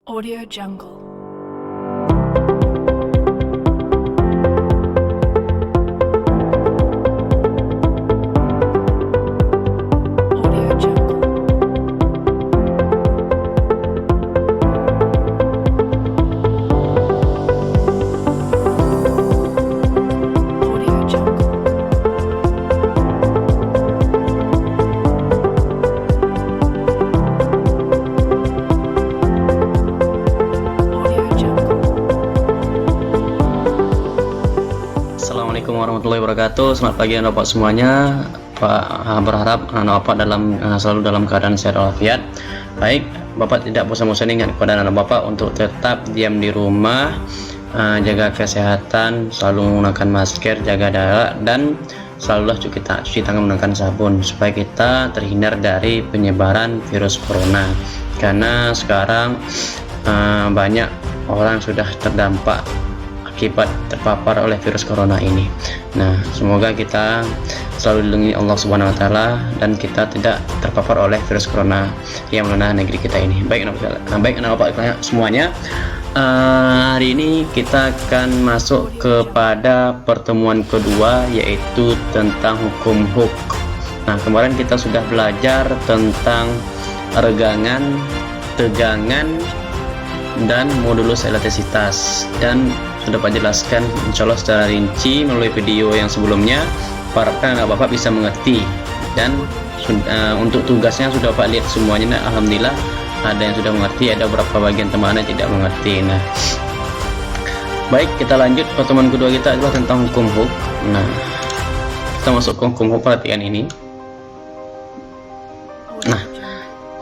Audio Jungle. Audio Jungle. Audio Jungle. Audio Jungle. Assalamualaikum warahmatullahi wabarakatuh. Selamat pagi anak bapak semuanya. Pak berharap anak bapak selalu dalam keadaan sehat walafiat. Baik, bapak tidak bosan-bosan ingat kepada anak bapak untuk tetap diam di rumah, jaga kesehatan, selalu menggunakan masker, jaga jarak, dan selalulah cuci tangan menggunakan sabun supaya kita terhindar dari penyebaran virus corona. Karena sekarang banyak orang sudah terdampak akibat terpapar oleh virus corona ini. Nah, semoga kita selalu dilindungi Allah Subhanahu wa taala dan kita tidak terpapar oleh virus corona yang melanda negeri kita ini. Baik anak bapak semuanya, hari ini kita akan masuk kepada pertemuan kedua, yaitu tentang hukum huk. Nah, kemarin kita sudah belajar tentang regangan, tegangan, dan modulus elastisitas, dan sudah Pak jelaskan insyaallah secara rinci melalui video yang sebelumnya. Harapkan anak bapak bisa mengerti, dan untuk tugasnya sudah Pak lihat semuanya. Nah, alhamdulillah ada yang sudah mengerti, ada beberapa bagian teman yang tidak mengerti. Nah, baik, kita lanjut. Pertemuan kedua kita adalah tentang hukum huk. Nah, kita masuk ke hukum huk, perhatikan ini. Nah,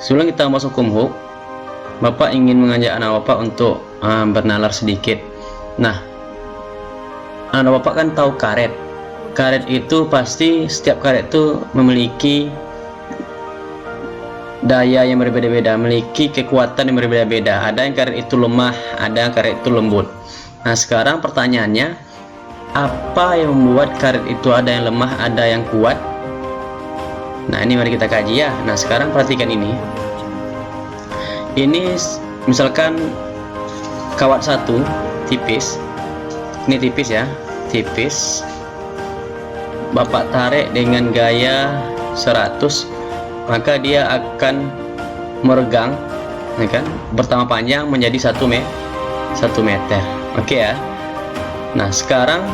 sebelum kita masuk hukum huk, bapak ingin mengajak anak bapak untuk bernalar sedikit. Nah, anak bapak kan tahu karet. Karet itu pasti setiap karet itu memiliki daya yang berbeda-beda, memiliki kekuatan yang berbeda-beda. Ada yang karet itu lemah, ada yang karet itu lembut. Nah, sekarang pertanyaannya, apa yang membuat karet itu ada yang lemah, ada yang kuat? Nah, ini mari kita kaji ya. Nah, sekarang perhatikan ini. Ini misalkan kawat satu tipis, ini tipis ya, tipis. Bapak tarik dengan gaya 100, maka dia akan meregang, ya kan, bertambah panjang menjadi 1 meter. Oke ya. Nah, sekarang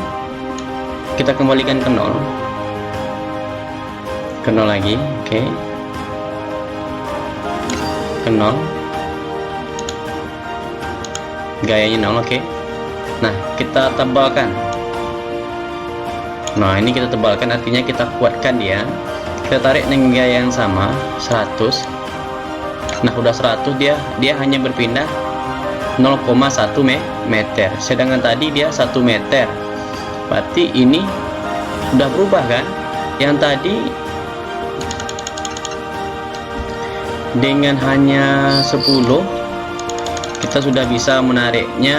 kita kembalikan ke 0, ke 0 lagi. Oke, ke 0, gayanya 0. Oke. Nah, kita tebalkan. Nah, ini kita tebalkan, artinya kita kuatkan dia. Kita tarik dengan gaya yang sama 100. Nah, udah 100, dia hanya berpindah 0,1 meter, sedangkan tadi dia 1 meter. Berarti ini udah berubah kan? Yang tadi dengan hanya 10 kita sudah bisa menariknya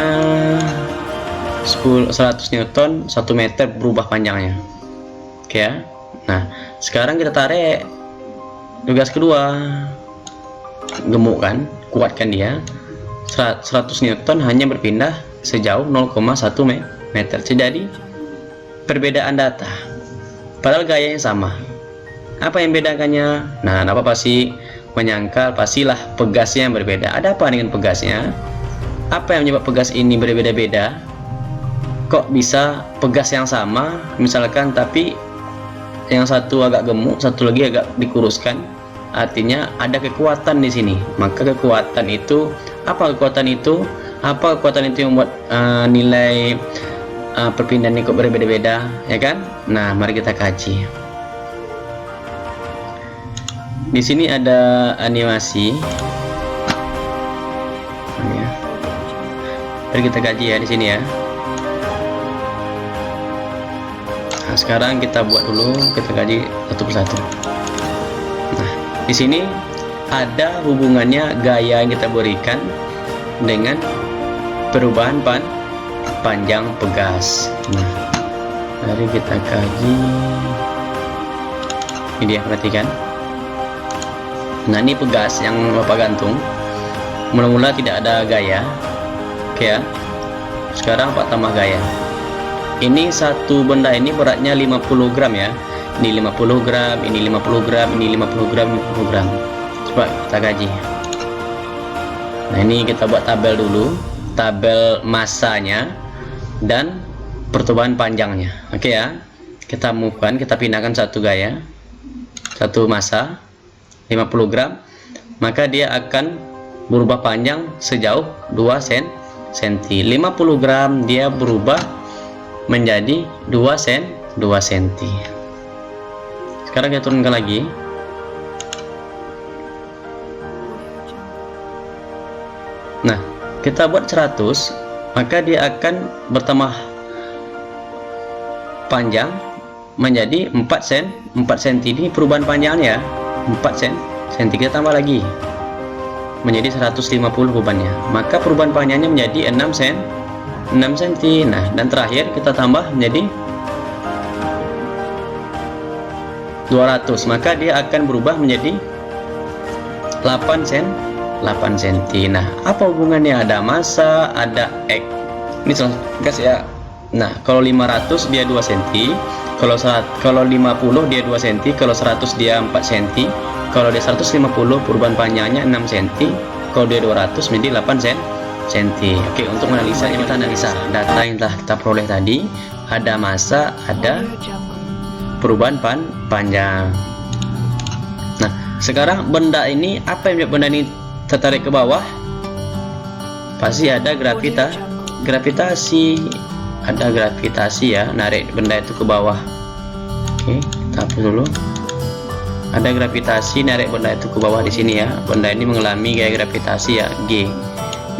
100 Newton, 1 meter berubah panjangnya. Oke ya. Nah, sekarang kita tarik tugas kedua, gemuk kan, kuatkan dia. 100 Newton hanya berpindah sejauh 0,1 meter. Jadi perbedaan data, padahal gayanya sama. Apa yang bedakannya? Nah, apa pasti menyangkal, pastilah pegasnya yang berbeda. Ada apa dengan pegasnya? Apa yang menyebabkan pegas ini berbeda-beda? Kok bisa pegas yang sama misalkan, tapi yang satu agak gemuk, satu lagi agak dikuruskan? Artinya ada kekuatan di sini. Maka kekuatan itu apa? Kekuatan itu yang membuat nilai perpindahan ini kok berbeda-beda, ya kan? Nah, mari kita kaji. Di sini ada animasi. Mari kita kaji ya di sini ya. Nah, sekarang kita buat dulu, kita kaji satu persatu. Nah, di sini ada hubungannya gaya yang kita berikan dengan perubahan panjang pegas. Nah, mari kita kaji. Ini dia, perhatikan. Nah, ini pegas yang bapak gantung. Mula-mula tidak ada gaya. Oke ya. Sekarang Pak tambah gaya. Ini satu benda ini beratnya 50 gram ya. Ini 50 gram, ini 50 gram, ini 50 gram, 50 gram. Coba kita gaji. Nah, ini kita buat tabel dulu, tabel masanya dan percobaan panjangnya. Oke ya. Kita mukan, kita pindahkan satu gaya, satu massa 50 gram, maka dia akan berubah panjang sejauh 2 cm. 50 gram dia berubah menjadi 2 cm. Sekarang kita turunkan lagi. Nah, kita buat 100, maka dia akan bertambah panjang menjadi 4 cm. Ini perubahan panjangnya 4 cm. Kita tambah lagi menjadi 150 bebannya, maka perubahan panjangnya menjadi 6 cm. Nah, dan terakhir kita tambah menjadi 200, maka dia akan berubah menjadi 8 cm. Nah, apa hubungannya? Ada massa, ada X. Ini guys ya. Nah, kalau 500 dia 2 cm, kalau 50 dia 2 cm, kalau 100 dia 4 cm, kalau dia 150 perubahan panjangnya 6 cm, kalau dia 200 menjadi 8 cm. Oke, untuk menganalisa, kita analisa data yang telah kita peroleh tadi. Ada massa, ada perubahan panjang. Nah, sekarang benda ini, apa yang membuat benda ini tertarik ke bawah? Pasti ada gravitasi. Ada gravitasi ya, narik benda itu ke bawah. Oke, kita hapus dulu. Ada gravitasi narik benda itu ke bawah di sini ya. Benda ini mengalami gaya gravitasi ya, G.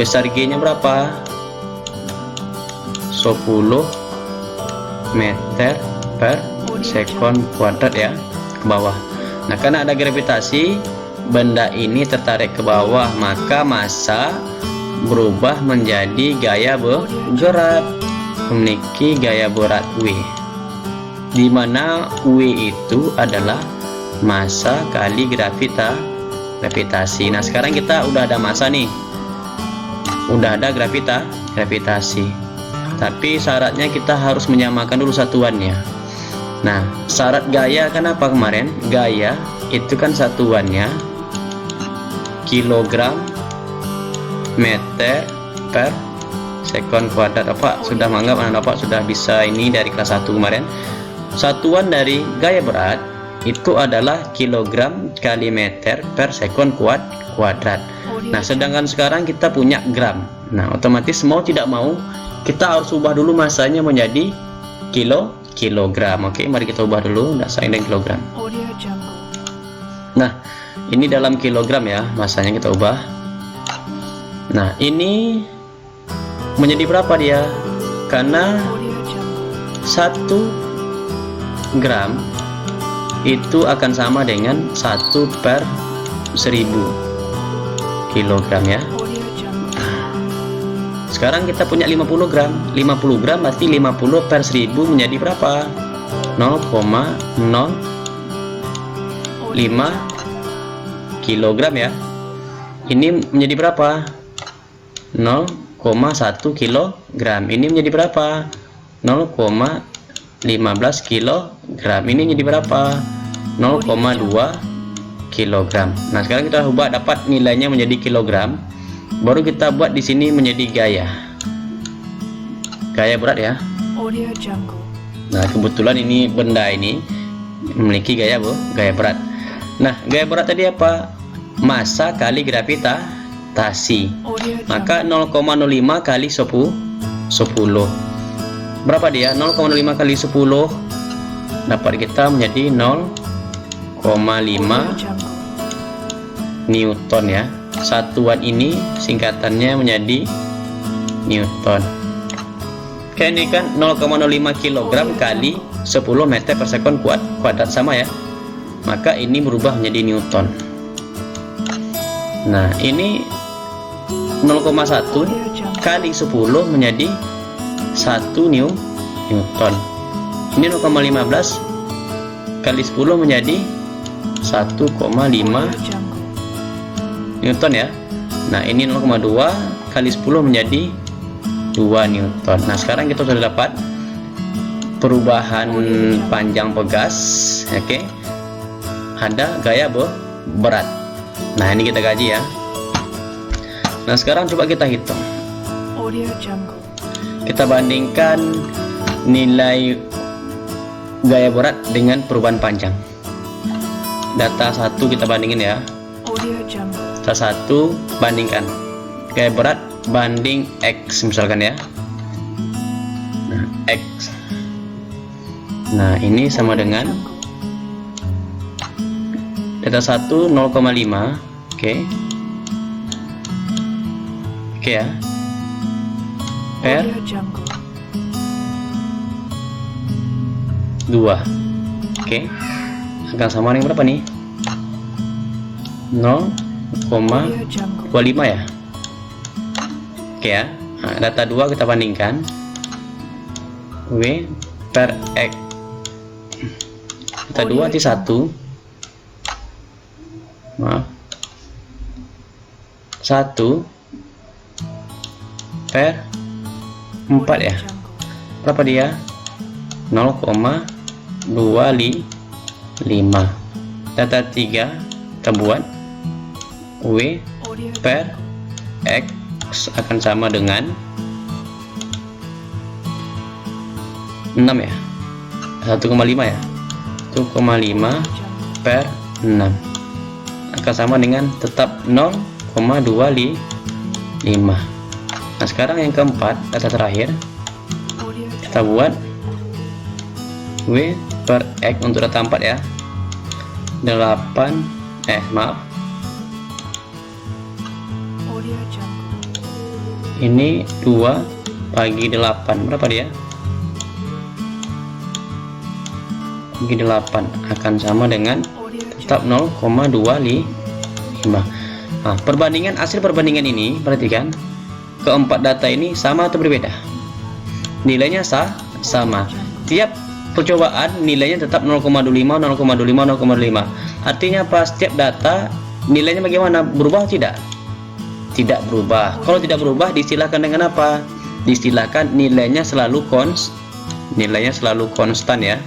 Besar G-nya berapa? 10 meter per sekon kuadrat ya, ke bawah. Nah, karena ada gravitasi, benda ini tertarik ke bawah, maka massa berubah menjadi gaya berat, memiliki gaya berat W, di mana W itu adalah massa kali gravitasi. Nah, sekarang kita udah ada massa nih, udah ada gravitasi, tapi syaratnya kita harus menyamakan dulu satuannya. Nah, syarat gaya kan apa kemarin? Gaya itu kan satuannya kilogram meter per sekon kuadrat. Bapak sudah menganggap anak Bapak sudah bisa ini dari kelas 1 kemarin. Satuan dari gaya berat itu adalah kilogram kali meter per sekon kuadrat. Nah, sedangkan sekarang kita punya gram. Nah, otomatis mau tidak mau kita harus ubah dulu masanya menjadi kilogram. Oke, mari kita ubah dulu dasarnya dengan kilogram. Nah, ini dalam kilogram ya, masanya kita ubah. Nah, ini menjadi berapa dia? Karena 1 gram itu akan sama dengan 1/1000 kilogram ya. Sekarang kita punya 50 gram. 50 gram berarti 50/1000 menjadi berapa? 0,05 kilogram ya. Ini menjadi berapa? 0,1 kilogram. Ini menjadi berapa? 0,15 kilogram. Ini menjadi berapa? 0,2 kilogram. Nah, sekarang kita ubah dapat nilainya menjadi kilogram. Baru kita buat di sini menjadi gaya berat ya. Nah, kebetulan ini benda ini memiliki gaya berat. Nah, gaya berat tadi apa? Massa kali gravitasi. Maka 0,05 kali 10. Berapa dia? 0,05 kali 10 dapat kita menjadi 0,5 Newton ya. Satuan ini singkatannya menjadi Newton. Oke, ini kan 0,05 kilogram kali 10 meter per sekon kuadrat sama ya. Maka ini berubah menjadi Newton. Nah, ini 0,1 kali 10 menjadi 1 Newton. Ini 0,15 kali 10 menjadi 1,5 Newton ya. Nah, ini 0,2 kali 10 menjadi 2 Newton. Nah, sekarang kita sudah dapat perubahan panjang pegas, oke. Ada gaya berat. Nah, ini kita kaji ya. Nah, sekarang coba kita hitung. Audio Jungle. Kita bandingkan nilai gaya berat dengan perubahan panjang. Data 1 kita bandingin ya. Audio Jungle. Data 1 bandingkan gaya berat banding X misalkan ya. Nah, X. Nah, ini sama dengan data 1 0,5. Oke. Oke ya. Per Audio Jungle. 2. Oke. Akan sama dengan berapa nih? 0,25 ya. Oke ya. Nah, data 2 kita bandingkan. W per X. Data 2 di 1. Maaf. 1 per 4 ya. Berapa dia? 0,25. Data 3 kita buat W per X akan sama dengan 6 ya. 1,5 ya. 1,5 per 6 akan sama dengan tetap 0,25. Nah, sekarang yang keempat, data terakhir kita buat W per X untuk data 4 ya. 8 ini 2 bagi 8 berapa dia? Bagi 8 akan sama dengan tetap 0,25. Nah, perbandingan hasil perbandingan ini perhatikan keempat data ini sama atau berbeda? Nilainya sama. Tiap percobaan nilainya tetap 0,25, 0,25, 0,25. Artinya apa? Setiap data nilainya bagaimana? Berubah tidak? Tidak berubah. Kalau tidak berubah distilahkan dengan apa? Distilahkan nilainya selalu konstan ya.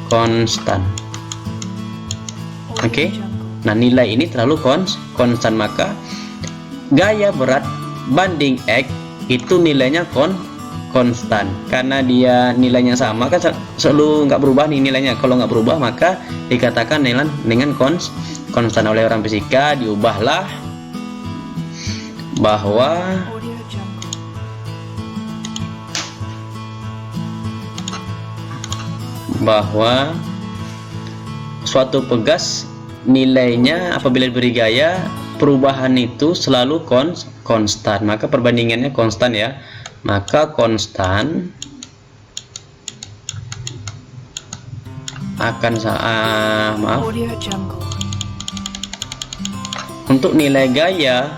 Konstan. Oke. Nah, nilai ini terlalu konstan, maka gaya berat banding X itu nilainya konstan. Karena dia nilainya sama kan selalu nggak berubah nih nilainya. Kalau nggak berubah maka dikatakan dengan konstan. Oleh orang fisika diubahlah bahwa suatu pegas nilainya apabila diberi gaya perubahan itu selalu konstan, maka perbandingannya konstan ya. Maka konstan akan untuk nilai gaya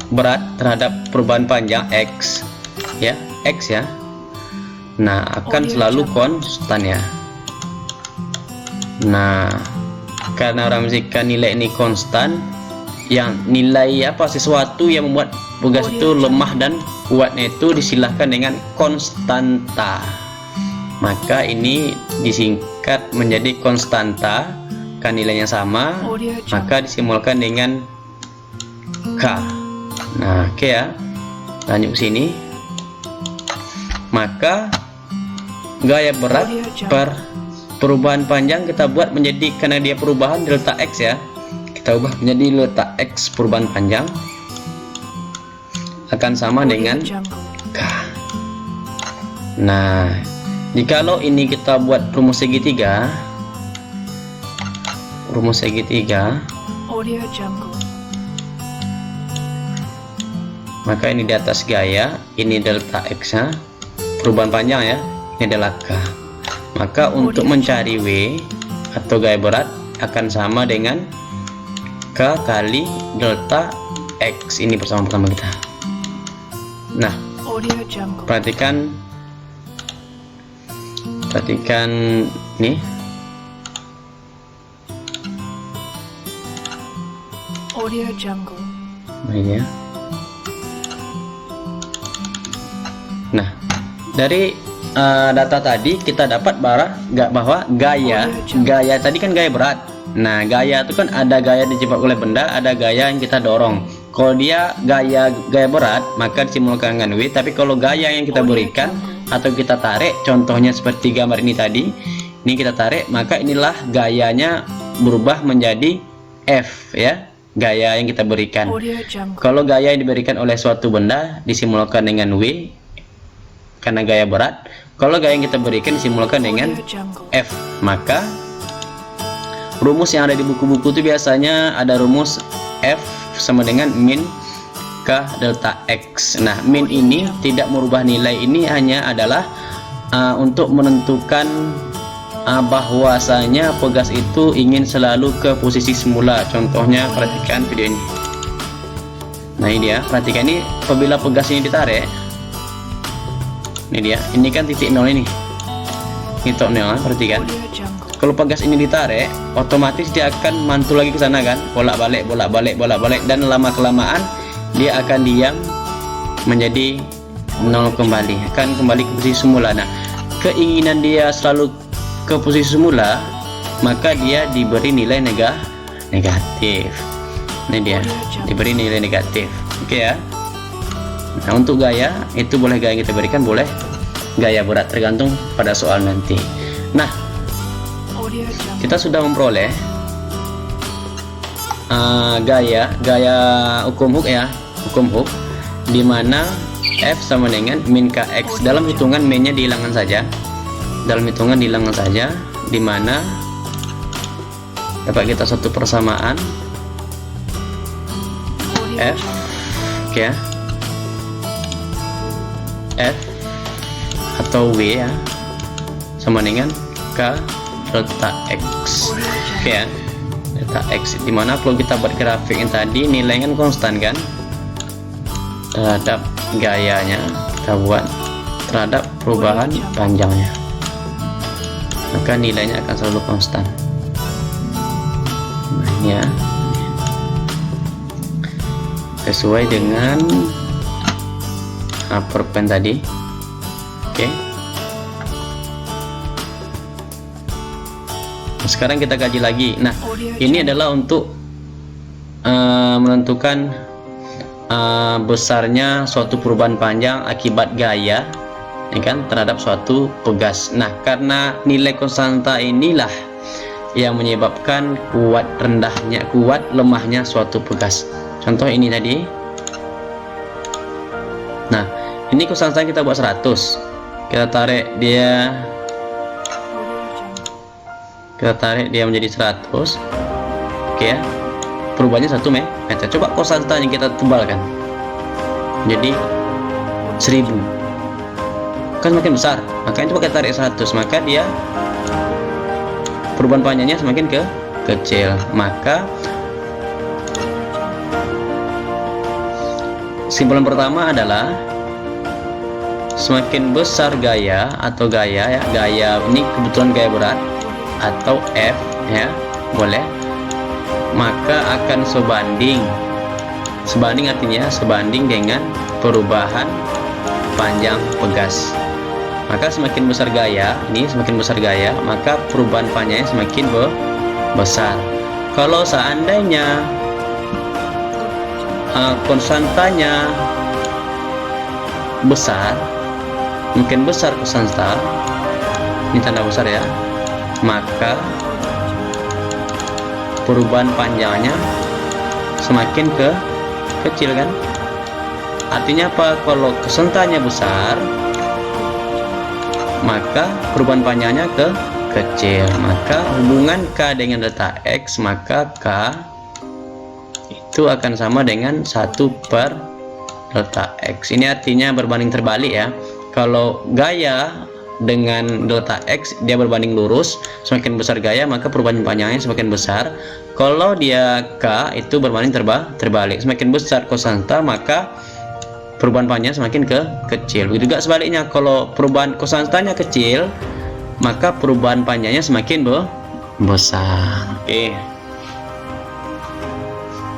berat terhadap perubahan panjang X ya, X ya. Nah, akan selalu konstan ya. Nah, karena orang fisika nilai ini konstan, yang nilai apa sesuatu yang membuat pegas itu lemah dan kuatnya itu disilahkan dengan konstanta. Maka ini disingkat menjadi konstanta, kan nilainya sama, maka disimbolkan dengan K. Nah, oke ya. Lanjut ke sini. Maka gaya berat per perubahan panjang kita buat menjadi, karena dia perubahan delta X ya, kita ubah menjadi delta X perubahan panjang akan sama dengan K. Nah, jikalau ini kita buat rumus segitiga, maka ini di atas gaya, ini delta X nya perubahan panjang ya, ini adalah K. Maka untuk mencari W atau gaya berat akan sama dengan K kali delta X, ini persamaan pertama kita. Nah, perhatikan nih, Nah, ini ya. Nah, dari data tadi kita dapat bahwa gaya tadi kan gaya berat. Nah, gaya itu kan ada gaya dijebak oleh benda, ada gaya yang kita dorong. Kalau dia gaya berat, maka disimulkan dengan W. Tapi kalau gaya yang kita berikan atau kita tarik, contohnya seperti gambar ini tadi, ini kita tarik, maka inilah gayanya berubah menjadi F ya, gaya yang kita berikan. Audio Jungle. Kalau gaya yang diberikan oleh suatu benda disimulkan dengan W karena gaya berat. Kalau gaya yang kita berikan disimulkan dengan Audio Jungle. F, maka rumus yang ada di buku-buku itu biasanya ada rumus F sama dengan min K delta X. Nah, min ini tidak merubah nilai, ini hanya adalah untuk menentukan bahwasanya pegas itu ingin selalu ke posisi semula. Contohnya perhatikan video ini. Nah, ini dia, perhatikan ini apabila pegas ini ditarik. Ini dia, ini kan titik nol ini. Titik nol, perhatikan. Audio Jungle. Kalau pegas ini ditarik, otomatis dia akan mantul lagi ke sana kan, bolak-balik, dan lama-kelamaan dia akan diam menjadi nol kembali, akan kembali ke posisi semula. Nah, keinginan dia selalu ke posisi semula, maka dia diberi nilai negatif. Ini dia, diberi nilai negatif. Oke ya. Nah, untuk gaya itu boleh gaya yang kita berikan, boleh gaya berat, tergantung pada soal nanti. Nah, Audio Jungle. kita sudah memperoleh gaya hukum Hooke ya, hukum Hooke, di mana F sama dengan min Kx. Dalam hitungan min-nya dihilangkan saja, di mana dapat kita suatu persamaan Audio F, Jungle. oke ya, F atau W ya, sama dengan K delta X. Oke ya, delta X, dimana kalau kita buat grafik yang tadi nilainya kan konstan kan, terhadap gayanya kita buat terhadap perubahan panjangnya, maka nilainya akan selalu konstan. Nah, ini ya, sesuai dengan perpen tadi. Oke. Sekarang kita kaji lagi. Nah, ini adalah untuk menentukan besarnya suatu perubahan panjang akibat gaya, ya kan, terhadap suatu pegas. Nah, karena nilai konstanta inilah yang menyebabkan kuat lemahnya suatu pegas. Contoh ini tadi. Nah, ini konstanta kita buat 100. Kita tarik dia menjadi 100. Oke ya, perubahannya 1 meter. Coba konstantanya kita tebalkan jadi 1000, kan semakin besar, makanya coba kita tarik 100, maka dia perubahan panjangnya semakin kecil. Maka kesimpulan pertama adalah semakin besar gaya atau gaya ini kebetulan gaya berat atau F ya, boleh, maka akan sebanding artinya sebanding dengan perubahan panjang pegas. Maka semakin besar gaya, maka perubahan panjangnya semakin besar. Kalau seandainya konstantanya besar, mungkin besar konstanta, ini tanda besar ya, maka perubahan panjangnya semakin kecil kan. Artinya apa? Kalau konstantanya besar, maka perubahan panjangnya kecil. Maka hubungan K dengan delta X, maka K itu akan sama dengan 1 per delta X. Ini artinya berbanding terbalik ya. Kalau gaya dengan delta X dia berbanding lurus, semakin besar gaya maka perubahan panjangnya semakin besar. Kalau dia K itu berbanding terbalik, semakin besar konstanta maka perubahan panjangnya semakin kecil. Begitu juga sebaliknya, kalau perubahan konstantanya kecil maka perubahan panjangnya semakin besar. Oke.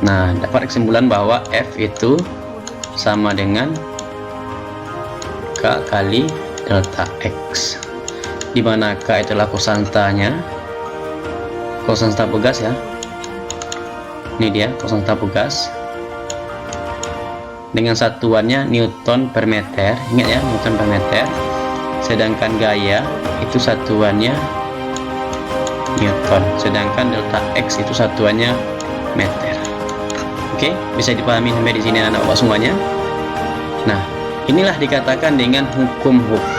Nah, dapat kesimpulan bahwa F itu sama dengan K kali delta X, di mana K itulah konstantanya, konstanta pegas ya. Ini dia konstanta pegas dengan satuannya Newton per meter. Ingat ya, Newton per meter. Sedangkan gaya itu satuannya Newton, sedangkan delta X itu satuannya meter. Oke, bisa dipahami sampai di sini anak bapak semuanya. Nah, inilah dikatakan dengan hukum Hooke.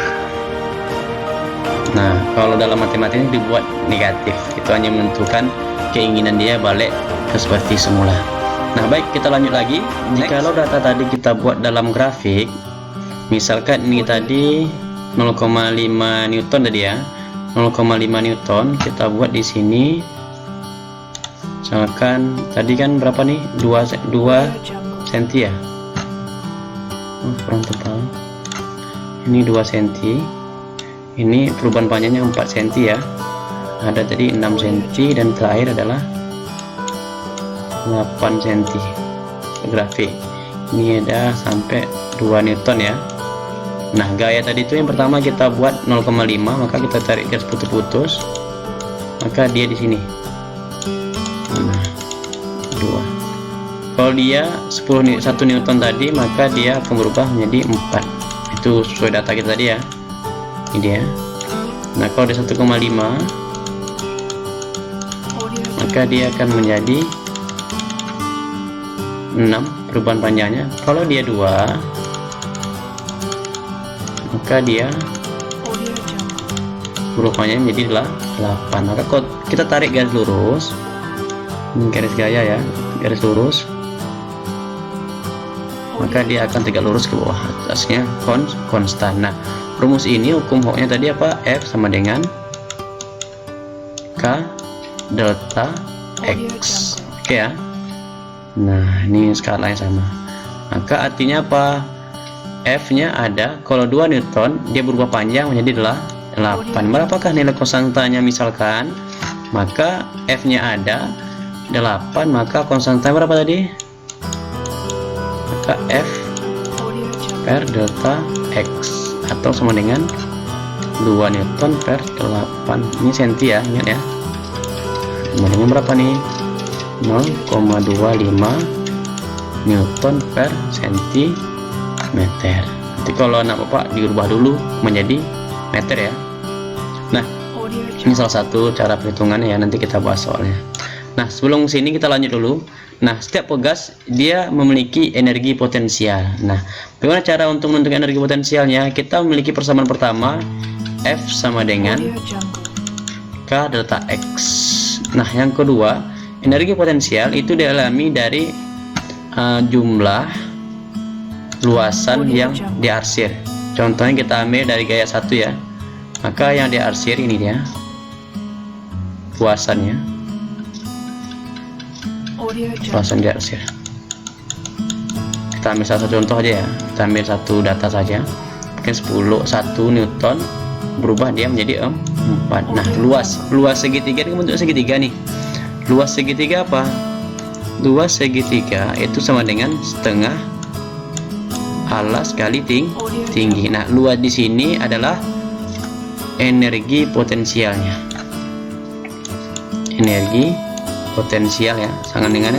Nah, kalau dalam matematika dibuat negatif, itu hanya menentukan keinginan dia balik ke seperti semula. Nah, baik, kita lanjut lagi. Jikalau data tadi kita buat dalam grafik, misalkan ini tadi 0,5 Newton tadi ya, 0,5 Newton kita buat di sini. Misalkan tadi kan berapa nih, 2 cm ya, kurang tebal. Ini 2 cm, ini perubahan panjangnya 4 cm ya, ada tadi 6 cm, dan terakhir adalah 8 cm. Grafik ini ada sampai 2 Newton ya. Nah, gaya tadi itu yang pertama kita buat 0,5, maka kita tarik garis putus-putus, maka dia di sini. Nah, 2. Kalau dia 1 Newton tadi, maka dia akan berubah menjadi 4. Itu sesuai data kita tadi ya. Ini dia. Nah, kalau dia 1,5, maka dia akan menjadi 6 perubahan panjangnya. Kalau dia 2, maka dia berubahnya menjadi 8. Maka kalau kita tarik garis lurus, ini garis gaya ya, garis lurus, maka dia akan tegak lurus ke bawah, atasnya konstan. Nah, rumus ini hukum Hooke-nya tadi apa? F sama dengan K delta X. Oke ya. Nah, ini skalanya sama, maka artinya apa? F nya ada, kalau 2 Newton dia berubah panjang menjadi 8. Berapakah nilai konstantanya misalkan? Maka F nya ada 8, maka konstantanya berapa tadi? Maka F per delta X, atau sama dengan 2 Newton per 8. Ini senti ya, ingat ya. Sama dengan berapa nih? 0,25 Newton per sentimeter. Nanti kalau anak bapak dirubah dulu menjadi meter ya. Nah, ini salah satu cara perhitungannya ya, nanti kita bahas soalnya. Nah, sebelum sini kita lanjut dulu. Nah, setiap pegas dia memiliki energi potensial. Nah, bagaimana cara untuk menentukan energi potensialnya? Kita memiliki persamaan pertama, F sama dengan K delta X. Nah, yang kedua, energi potensial itu dialami dari jumlah luasan yang diarsir. Contohnya kita ambil dari gaya 1 ya, maka yang diarsir ini dia luasannya, luasan diarsir. Kita ambil satu contoh aja ya, kita ambil satu data saja, mungkin 1 Newton berubah dia menjadi 4. Nah, luas segitiga ini bentuk segitiga nih. Luas segitiga apa? Luas segitiga itu sama dengan setengah alas kali tinggi. Nah, luas di sini adalah energi potensialnya. Energi potensial ya, sama dengan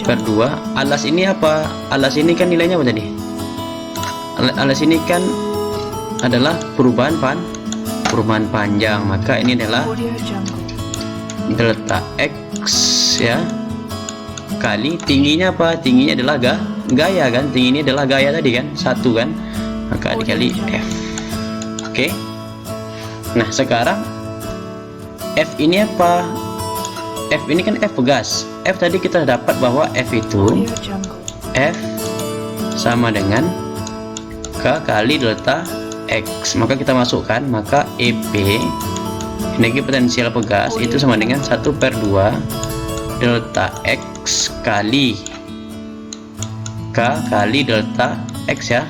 per 2. Alas ini apa? Alas ini kan nilainya apa tadi? Alas ini kan adalah perubahan panjang, maka ini adalah delta X ya, kali tingginya apa? Tingginya adalah gaya kan, tinggi ini adalah gaya tadi kan, 1 kan, maka dikali F. Oke. Nah, sekarang F ini apa? F ini kan F pegas. F tadi kita dapat bahwa F itu F sama dengan K kali delta X, maka kita masukkan, maka EP energi potensial pegas itu sama dengan 1/2 delta X kali K kali delta X ya.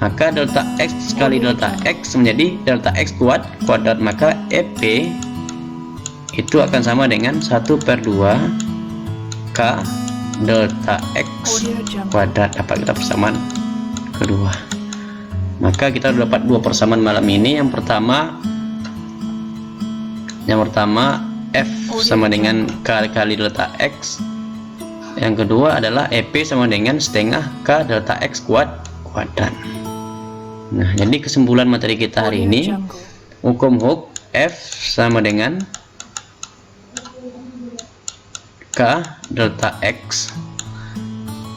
Maka delta X kali delta X menjadi delta X kuadrat, maka EP itu akan sama dengan 1/2 K delta X Audio Jungle. kuadrat. Dapat kita persamaan kedua. Maka kita dapat dua persamaan malam ini. Yang pertama F sama dengan K kali delta X. Yang kedua adalah EP sama dengan setengah K delta X kuadrat. Nah, jadi kesimpulan materi kita hari Audio ini, Jungle. hukum Hooke, F sama dengan K delta X.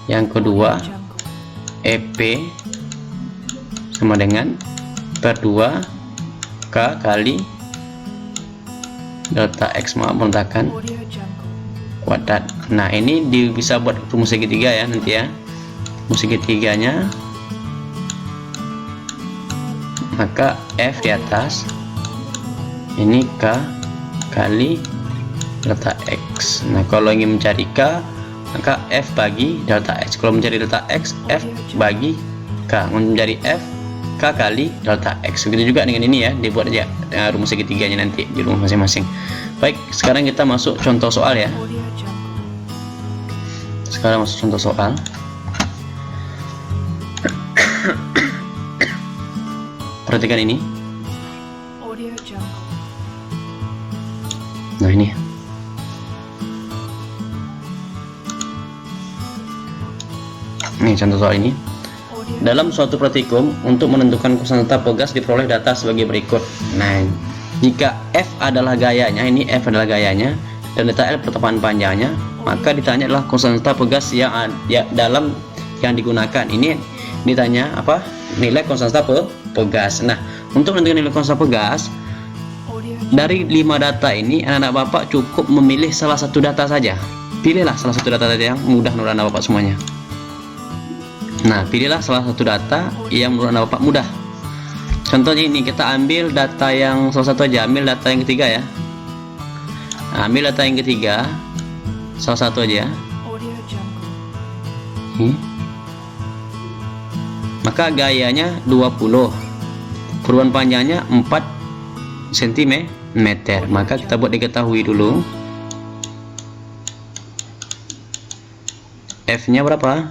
Yang kedua, Jungle. EP sama dengan per 2 K kali delta X, maaf berantakan, Audio Jungle. kuadrat. Nah, ini bisa buat rumus segitiga ya nanti ya. Rumus segitiganya, maka F di atas, ini K kali delta X. Nah, kalau ingin mencari K, maka F bagi delta X. Kalau mencari delta X, F bagi K. Mencari F, K kali delta X. Begitu juga dengan ini ya, dibuat aja rumus segitiganya nanti di rumah masing-masing. Baik, sekarang kita masuk contoh soal ya. Audio Jungle. Sekarang masuk contoh soal. Perhatikan ini. Audio Jungle. Nah, ini. Ini contoh soal ini. Audio. Dalam suatu praktikum, untuk menentukan konstanta pegas diperoleh data sebagai berikut. Nah, jika F adalah gayanya, ini F adalah gayanya, dan delta L pertepaan panjangnya, maka ditanya adalah konstanta pegas yang dalam yang digunakan. Ini ditanya apa? Nilai konstanta pegas. Nah, untuk menentukan nilai konstanta pegas, Audio. dari 5 data ini, anak-anak bapak cukup memilih salah satu data saja. Pilihlah salah satu data saja yang mudah menurut anak bapak semuanya. Nah, pilihlah salah satu data yang menurut anak bapak mudah. Contohnya ini, kita ambil data yang salah satu aja, ambil data yang ketiga ya. Nah, ambil data yang ketiga, salah satu aja. Audio Jungle. Ini. Maka gayanya 20, perubahan panjangnya 4 cm. Maka kita buat diketahui dulu. F nya berapa?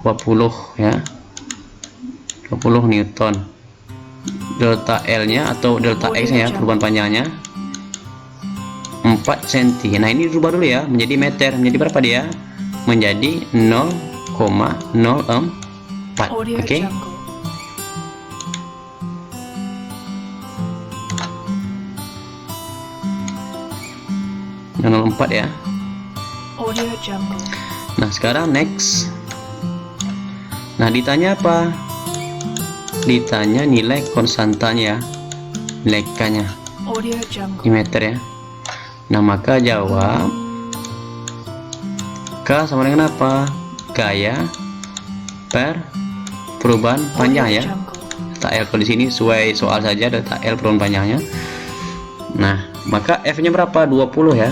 20 ya, 20 Newton. Delta L nya atau delta X nya, perubahan panjangnya 4 cm. Nah, ini rubah dulu ya menjadi meter. Menjadi berapa dia? Menjadi 0,04. Audio Oke. Jungle. Okay? 0,04 ya. Audio Jungle. Nah, sekarang next. Nah, ditanya apa? Ditanya nilai konstantanya, nilai K-nya Audio di Jungle. meter ya. Nah, maka jawab K sama dengan apa? Gaya per perubahan panjang ya. Delta L, kalau di sini sesuai soal saja, delta L perubahan panjangnya. Nah, maka F-nya berapa? 20 ya.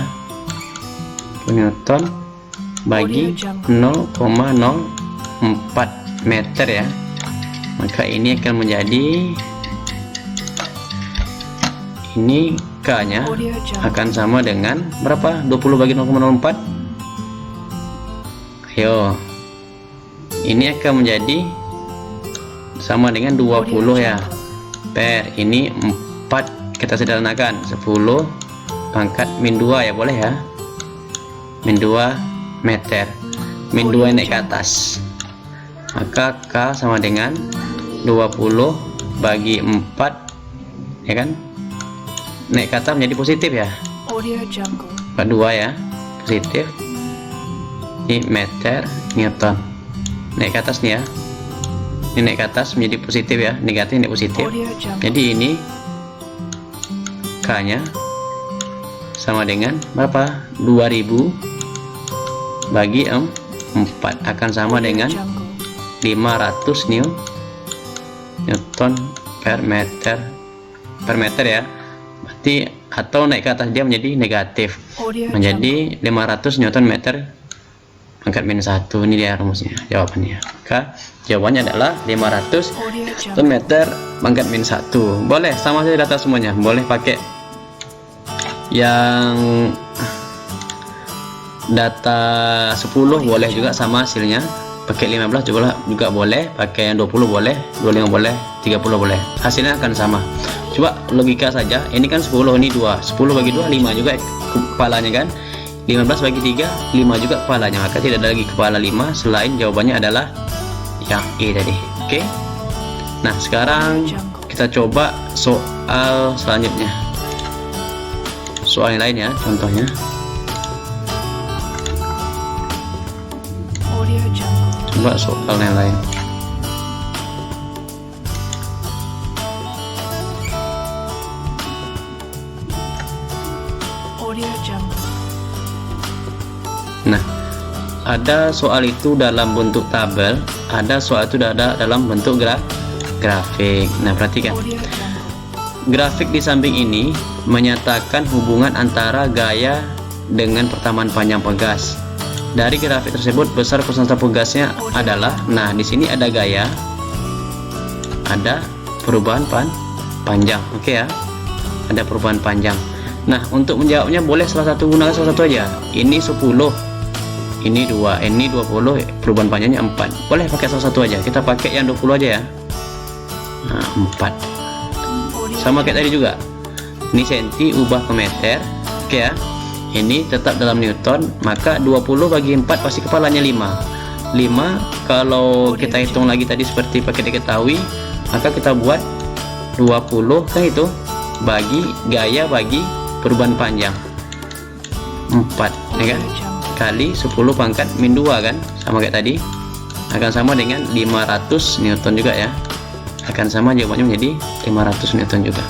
Newton bagi 0,04 meter ya. Maka ini akan menjadi, ini K nya Audio Jungle. akan sama dengan berapa? 20 bagi 0,04. Ayo, ini akan menjadi sama dengan 20 ya, per ini 4, kita sederhanakan 10 pangkat min 2 ya, boleh ya, min 2 meter, min 2 naik ke atas. Maka K sama dengan 20 bagi 4 ya kan, naik ke atas menjadi positif ya, Audio Jungle. 2 ya, positif. Ini meter Newton, naik ke atas nih ya, ini naik ke atas menjadi positif ya, negatif naik positif. Audio Jungle. Jadi ini K nya sama dengan berapa? 2000 bagi 4 akan sama dengan 500 Newton per meter ya. Berarti atau naik ke atas dia menjadi negatif, Audio menjadi 500 Newton meter pangkat min 1. Ini dia rumusnya, jawabannya. Maka jawabannya adalah 500 Audio Newton Jungle. meter pangkat min 1. Boleh sama saja data semuanya, boleh pakai yang data 10 boleh juga sama hasilnya, pakai 15 juga boleh, pakai yang 20 boleh, 25 boleh, 30 boleh, hasilnya akan sama. Coba logika saja, ini kan 10, ini 2, 10 bagi 2 5 juga kepalanya kan, 15 bagi 3 5 juga kepalanya, maka tidak ada lagi kepala 5 selain jawabannya adalah yang E tadi. Oke. Nah sekarang kita coba soal selanjutnya, soal yang lain ya, contohnya. Audio Jungle. Coba soal yang lain. Audio Jungle. Nah, ada soal itu dalam bentuk tabel, ada soal itu ada dalam bentuk grafik. Nah, perhatikan. Audio Jungle. Grafik di samping ini menyatakan hubungan antara gaya dengan pertamaan panjang pegas. Dari grafik tersebut besar konstanta pegasnya adalah, nah di sini ada gaya, ada perubahan panjang. Oke ya, ada perubahan panjang. Nah untuk menjawabnya boleh salah satu, gunakan salah satu aja. Ini 10, ini 2, ini 20, perubahan panjangnya 4. Boleh pakai salah satu aja. Kita pakai yang 20 aja ya. Nah 4 sama kayak tadi juga. Ini senti ubah ke meter. Oke ya, ini tetap dalam Newton, maka 20 bagi 4 pasti kepalanya 5. 5 kalau kita hitung lagi tadi seperti pakai diketahui, maka kita buat 20 kan itu bagi gaya bagi perubahan panjang 4 ya kan, kali 10 pangkat min 2 kan, sama kayak tadi, akan sama dengan 500 Newton juga ya, akan sama jawabannya menjadi 500 Newton juga.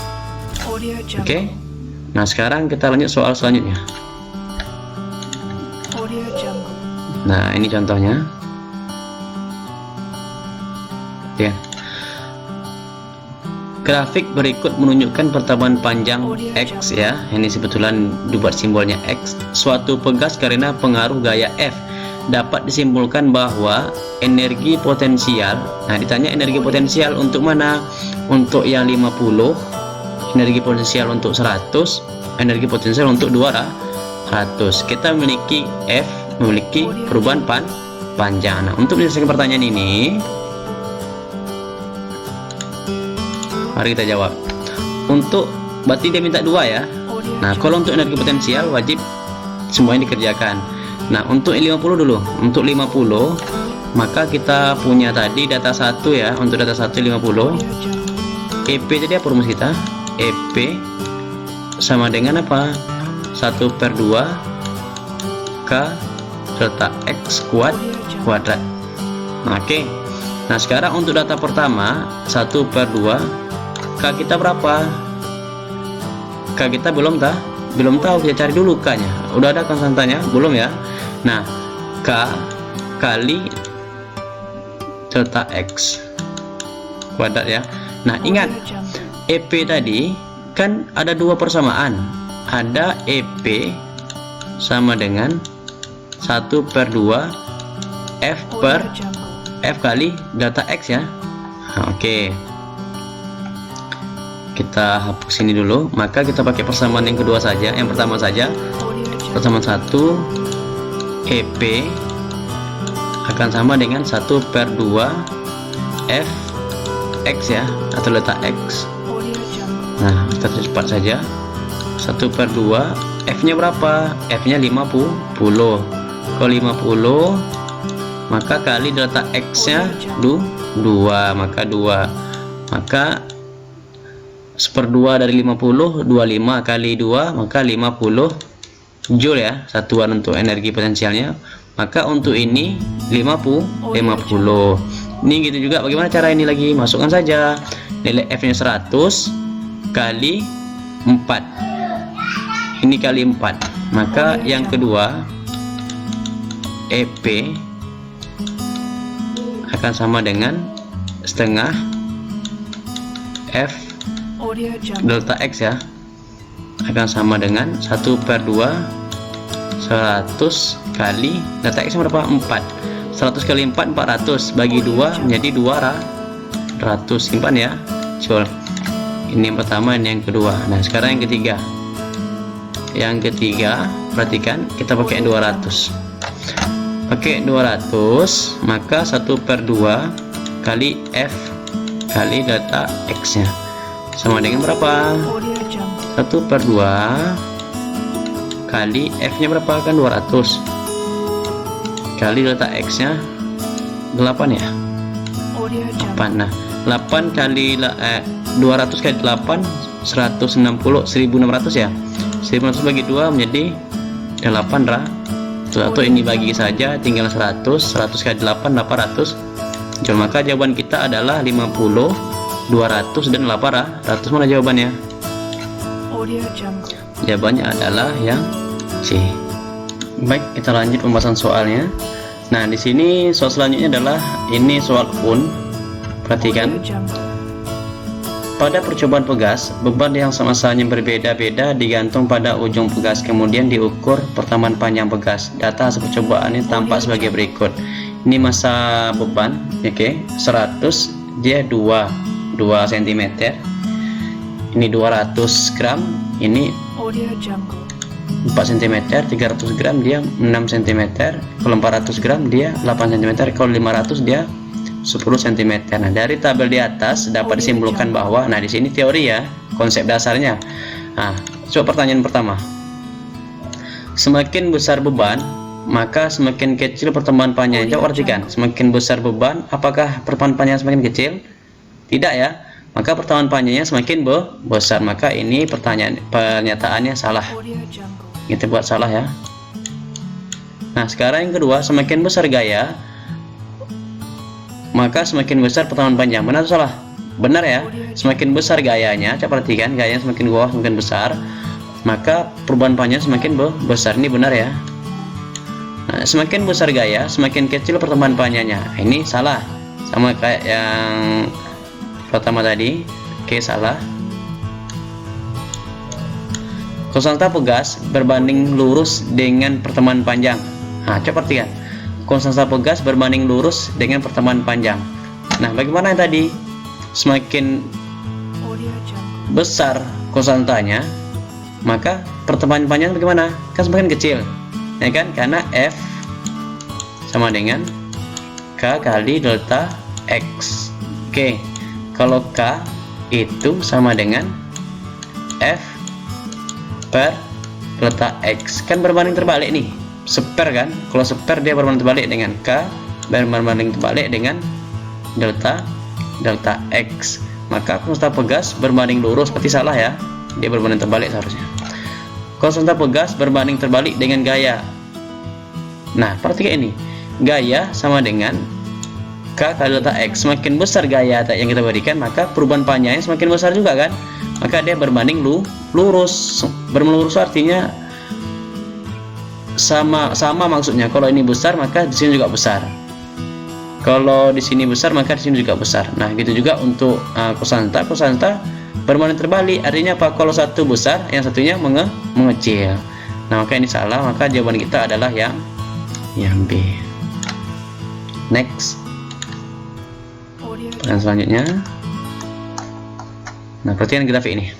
Oke. Nah sekarang kita lanjut soal selanjutnya. Nah ini contohnya ya. Grafik berikut menunjukkan pertambahan panjang X ya, ini sebetulnya dibuat simbolnya X, suatu pegas karena pengaruh gaya F. Dapat disimpulkan bahwa energi potensial, nah ditanya energi potensial untuk mana, untuk yang 50, energi potensial untuk 100, energi potensial untuk 200. Kita memiliki F, memiliki perubahan panjang. Nah untuk menyelesaikan pertanyaan ini, mari kita jawab. Untuk berarti dia minta 2 ya. Nah kalau untuk energi potensial wajib semuanya dikerjakan. Nah untuk 50 dulu, untuk 50 maka kita punya tadi data 1 ya. Untuk data 1 50, EP tadi apa rumus kita? EP sama dengan apa? 1/2 K delta X kuadrat. Oke. Nah sekarang untuk data pertama 1/2 K kita berapa? K kita belum tahu, kita cari dulu K nya. Udah ada konstantanya? Belum ya. Nah K kali delta X kuadrat ya. Nah ingat EP tadi kan ada 2 persamaan, ada EP sama dengan 1/2 F kali delta X ya. Nah, oke. Kita hapus ini dulu, maka kita pakai persamaan yang kedua saja, yang pertama saja. Persamaan 1, EP akan sama dengan 1/2 F X ya, atau delta X. Nah kita cepat saja, 1/2 F nya berapa? F nya 50. Kalau 50 maka kali delta X nya 2, maka 2, maka 1/2 dari 50, 25 kali 2 maka 50 Joule ya, satuan untuk energi potensialnya. Maka untuk ini 50. Ini gitu juga, bagaimana cara ini lagi? Masukkan saja nilai F nya 100 kali 4, ini kali 4, maka yang kedua EP akan sama dengan setengah F delta X ya, akan sama dengan 1/2 100 kali delta X berapa? 4. 100 kali 4 400 bagi 2 menjadi 200. Simpan ya. Coba ini yang pertama, ini yang kedua. Nah sekarang yang ketiga. perhatikan kita pakai 200. Pakai 200, maka 1/2 kali F kali delta X nya sama dengan berapa? Audio Jungle. 1/2 kali F nya berapa, kan 200 kali delta X nya 8 ya, Audio Jungle. 8. Nah 8 kali 200 kali 8 160, 1600 ya, 1600 bagi 2 menjadi 800. Atau ini bagi saja tinggal 100 kali 8 800. Jadi maka jawaban kita adalah 50, 200 dan 800. Mana jawabannya? Audio Jungle. Jawabannya adalah yang C. Baik, kita lanjut pembahasan soalnya. Nah, di sini soal selanjutnya adalah ini soal UN. Perhatikan. Audio Jungle. Pada percobaan pegas, beban yang sama-sama berbeda-beda digantung pada ujung pegas, kemudian diukur pertemuan panjang pegas. Data hasil percobaan ini tampak sebagai berikut. Ini masa beban, oke, 100 dia 2 cm. Ini 200 gram, ini Audio Jungle. 4 cm, 300 gram dia 6 cm, kalau 400 gram dia 8 cm, kalau 500 dia 10 cm. Nah, dari tabel di atas dapat disimpulkan bahwa, nah di sini teori ya, konsep dasarnya. Nah, coba pertanyaan pertama. Semakin besar beban, maka semakin kecil pertemuan panjang. Coba perhatikan, semakin besar beban, apakah pertemuan panjang semakin kecil? Tidak ya. Maka pertemuan panjangnya semakin besar. Maka ini pernyataannya salah. Audio Jungle. Kita buat salah ya. Nah, sekarang yang kedua, semakin besar gaya, maka semakin besar pertemuan panjang. Benar atau salah? Benar ya. Semakin besar gayanya, coba perhatikan, gayanya semakin bawah semakin besar, maka perubahan panjang semakin besar. Ini benar ya. Nah, semakin besar gaya, semakin kecil pertemuan panjangnya. Ini salah, sama kayak yang pertama tadi. Oke, salah. Konstanta pegas berbanding lurus dengan pertemuan panjang. Nah, coba perhatikan, konstanta pegas berbanding lurus dengan pertemuan panjang. Nah, bagaimana yang tadi? Semakin Audio Jungle. besar konstantanya, maka pertemuan panjang bagaimana? Kan semakin kecil, ya kan? Karena F sama dengan K kali delta X. Oke, kalau K itu sama dengan F per delta X, kan berbanding terbalik nih, seper kan? Kalau seper dia berbanding terbalik dengan K, berbanding terbalik dengan delta X. Maka konstanta pegas berbanding lurus, berarti salah ya, dia berbanding terbalik seharusnya. Konstanta pegas berbanding terbalik dengan gaya. Nah, perhatikan ini, gaya sama dengan K kali delta X. Semakin besar gaya yang kita berikan, maka perubahan panjangnya semakin besar juga kan? Maka dia berbanding lurus. Berbanding lurus artinya sama maksudnya. Kalau ini besar, maka di sini juga besar. Kalau di sini besar, maka di sini juga besar. Nah, gitu juga untuk konstanta berbanding terbalik. Artinya apa? Kalau satu besar, yang satunya mengecil. Nah, maka ini salah. Maka jawaban kita adalah yang B. Next. Audio Dan selanjutnya, nah, perhatikan grafik ini.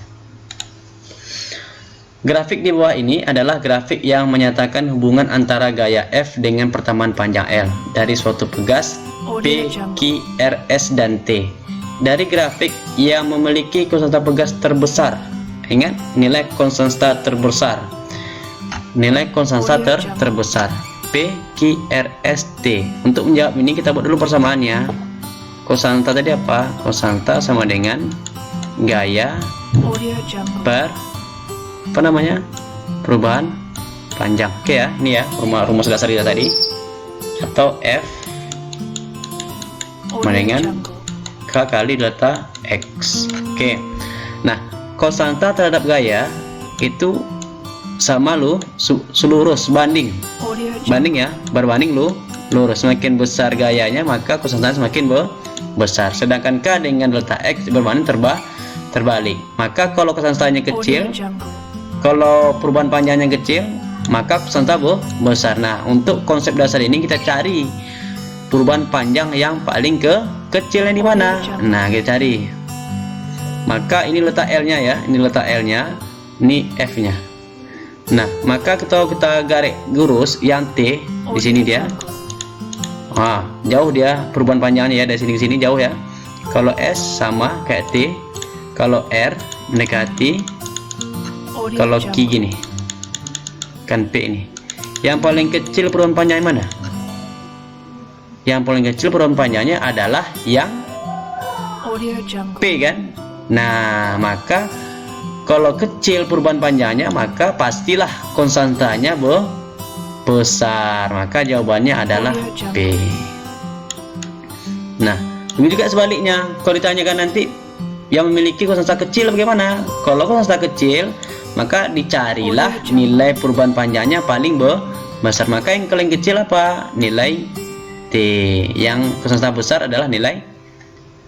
Grafik di bawah ini adalah grafik yang menyatakan hubungan antara gaya F dengan pertemuan panjang L dari suatu pegas P, Q, R, S, dan T. Dari grafik yang memiliki konstanta pegas terbesar, ingat nilai konstanta terbesar, nilai konstanta terbesar P, Q, R, S, T. Untuk menjawab ini kita buat dulu persamaannya. Konstanta tadi apa? Konstanta sama dengan gaya Audio Jungle. per apa namanya, perubahan panjang. Oke ya, ini ya rumus dasar kita tadi, atau F sama dengan K kali delta X. Oke, nah konstanta terhadap gaya itu sama lurus banding ya, berbanding lurus. Semakin besar gayanya, maka konstanta semakin besar. Sedangkan K dengan delta X berbanding terbalik. Maka kalau konstantanya kecil, kalau perubahan panjangnya kecil, maka konstanta besar. Nah, untuk konsep dasar ini kita cari perubahan panjang yang paling kecil yang di mana? Nah, kita cari. Maka ini letak L-nya ya, ini letak L-nya, ini F-nya. Nah, maka kita garis lurus yang T di sini dia. Jauh dia perubahan panjangnya ya, dari sini ke sini jauh ya. Kalau S sama kayak T, kalau R mendekati, Audio kalau Q Jungle. gini kan P ini. Yang paling kecil perubahan panjangnya mana? Yang paling kecil perubahan panjangnya adalah yang Audio Jungle. P kan. Nah, maka kalau kecil perubahan panjangnya, maka pastilah konstantanya besar. Maka jawabannya adalah P. Nah, begitu juga sebaliknya. Kalau ditanyakan nanti yang memiliki konstanta kecil bagaimana? Kalau konstanta kecil, maka dicarilah nilai perubahan panjangnya paling besar. Maka yang paling kecil apa? Nilai T. Yang konstanta besar adalah nilai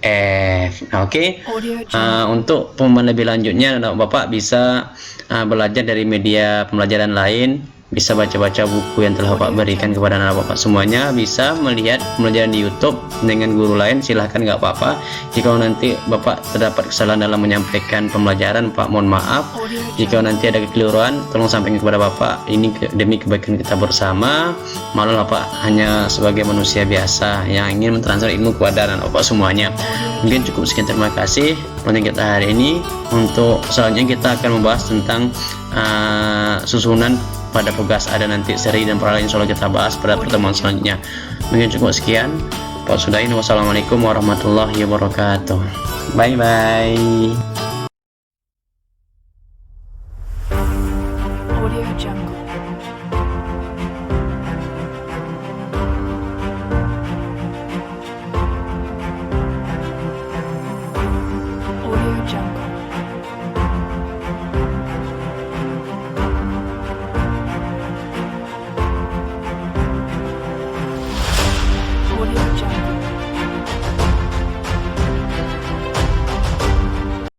F. Nah, oke. Audio Jungle. Untuk pemahaman lebih lanjutnya, Bapak bisa belajar dari media pembelajaran lain, bisa baca-baca buku yang telah Bapak berikan kepada anak Bapak semuanya, bisa melihat pembelajaran di YouTube dengan guru lain, silahkan, nggak apa-apa. Jika nanti Bapak terdapat kesalahan dalam menyampaikan pembelajaran, Pak mohon maaf. Audio Jika nanti ada kekeliruan, tolong sampaikan kepada Bapak. Ini demi kebaikan kita bersama. Malah Bapak hanya sebagai manusia biasa yang ingin mentransfer ilmu kepada anak Bapak semuanya. Mungkin cukup sekian, terima kasih konten kita hari ini. Untuk selanjutnya kita akan membahas tentang susunan pada tugas, ada nanti seri dan peralahan, insya Allah kita bahas pada pertemuan selanjutnya. Mungkin cukup sekian. Pak Sudain, wassalamualaikum warahmatullahi wabarakatuh. Bye bye.